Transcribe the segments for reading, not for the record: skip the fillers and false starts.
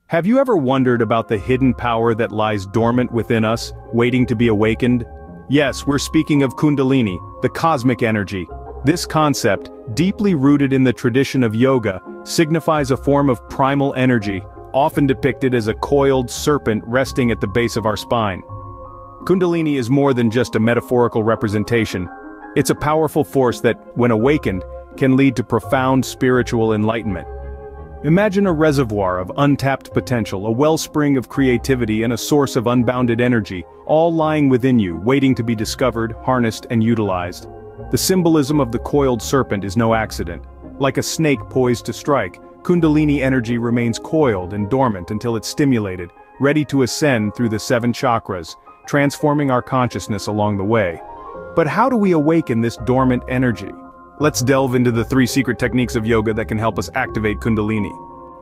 Have you ever wondered about the hidden power that lies dormant within us, waiting to be awakened? Yes, we're speaking of Kundalini, the cosmic energy. This concept, deeply rooted in the tradition of yoga, signifies a form of primal energy, often depicted as a coiled serpent resting at the base of our spine. Kundalini is more than just a metaphorical representation. It's a powerful force that, when awakened, can lead to profound spiritual enlightenment. Imagine a reservoir of untapped potential, a wellspring of creativity and a source of unbounded energy, all lying within you, waiting to be discovered, harnessed, and utilized. The symbolism of the coiled serpent is no accident. Like a snake poised to strike, Kundalini energy remains coiled and dormant until it's stimulated, ready to ascend through the 7 chakras, transforming our consciousness along the way. But how do we awaken this dormant energy? Let's delve into the 3 secret techniques of yoga that can help us activate Kundalini.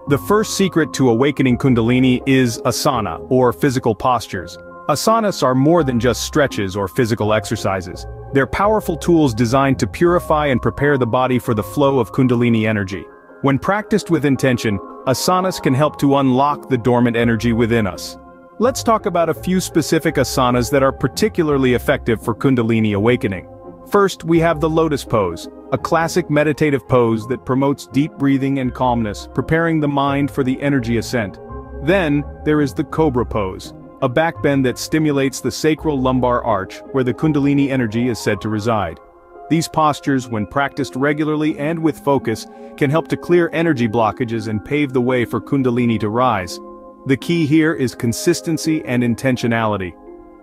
The first secret to awakening Kundalini is Asana, or physical postures. Asanas are more than just stretches or physical exercises. They're powerful tools designed to purify and prepare the body for the flow of Kundalini energy. When practiced with intention, asanas can help to unlock the dormant energy within us. Let's talk about a few specific asanas that are particularly effective for Kundalini awakening. First, we have the lotus pose, a classic meditative pose that promotes deep breathing and calmness, preparing the mind for the energy ascent. Then, there is the cobra pose, a backbend that stimulates the sacral lumbar arch, where the Kundalini energy is said to reside. These postures, when practiced regularly and with focus, can help to clear energy blockages and pave the way for Kundalini to rise. The key here is consistency and intentionality.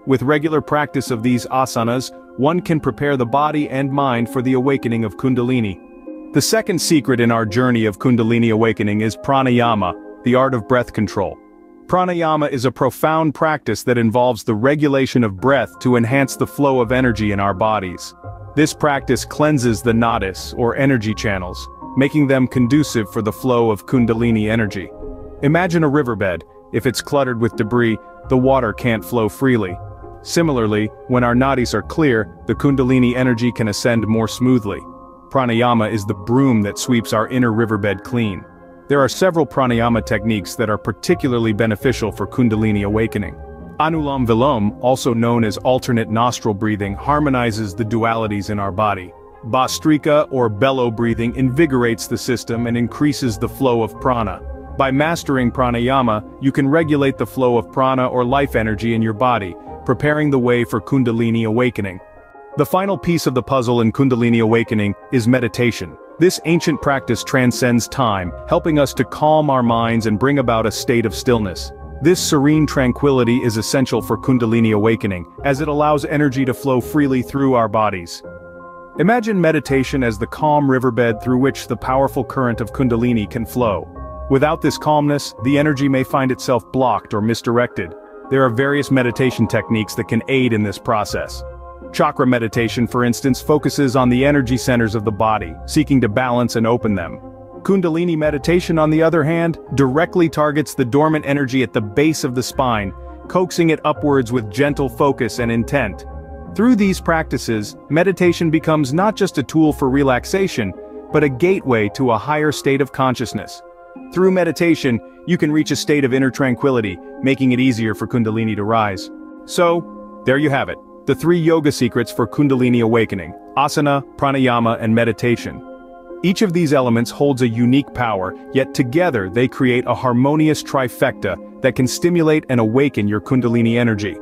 With regular practice of these asanas, one can prepare the body and mind for the awakening of Kundalini. The second secret in our journey of Kundalini awakening is Pranayama, the art of breath control. Pranayama is a profound practice that involves the regulation of breath to enhance the flow of energy in our bodies. This practice cleanses the nadis, or energy channels, making them conducive for the flow of Kundalini energy. Imagine a riverbed. If it's cluttered with debris, the water can't flow freely. Similarly, when our nadis are clear, the Kundalini energy can ascend more smoothly. Pranayama is the broom that sweeps our inner riverbed clean. There are several pranayama techniques that are particularly beneficial for Kundalini awakening. Anulam Vilom, also known as alternate nostril breathing, harmonizes the dualities in our body. Bhastrika, or bellow breathing, invigorates the system and increases the flow of prana. By mastering pranayama, you can regulate the flow of prana or life energy in your body, preparing the way for Kundalini awakening. The final piece of the puzzle in Kundalini awakening is meditation. This ancient practice transcends time, helping us to calm our minds and bring about a state of stillness. This serene tranquility is essential for Kundalini awakening, as it allows energy to flow freely through our bodies. Imagine meditation as the calm riverbed through which the powerful current of Kundalini can flow. Without this calmness, the energy may find itself blocked or misdirected. There are various meditation techniques that can aid in this process. Chakra meditation, for instance, focuses on the energy centers of the body, seeking to balance and open them. Kundalini meditation, on the other hand, directly targets the dormant energy at the base of the spine, coaxing it upwards with gentle focus and intent. Through these practices, meditation becomes not just a tool for relaxation, but a gateway to a higher state of consciousness. Through meditation, you can reach a state of inner tranquility, making it easier for Kundalini to rise. So, there you have it, the 3 yoga secrets for Kundalini awakening: asana, pranayama, and meditation. Each of these elements holds a unique power, yet together they create a harmonious trifecta that can stimulate and awaken your Kundalini energy.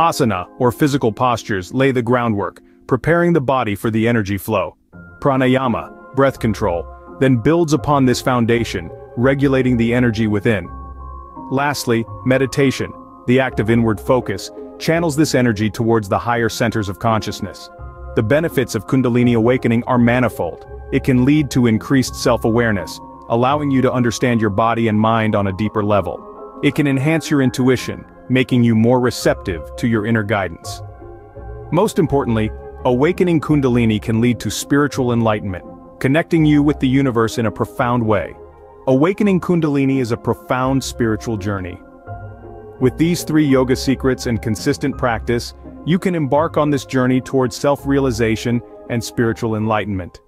Asana, or physical postures, lay the groundwork, preparing the body for the energy flow. Pranayama, breath control, then builds upon this foundation, regulating the energy within. Lastly, meditation, the act of inward focus, channels this energy towards the higher centers of consciousness. The benefits of Kundalini awakening are manifold. It can lead to increased self-awareness, allowing you to understand your body and mind on a deeper level. It can enhance your intuition, making you more receptive to your inner guidance. Most importantly, awakening Kundalini can lead to spiritual enlightenment, connecting you with the universe in a profound way. Awakening Kundalini is a profound spiritual journey. With these 3 yoga secrets and consistent practice, you can embark on this journey towards self-realization and spiritual enlightenment.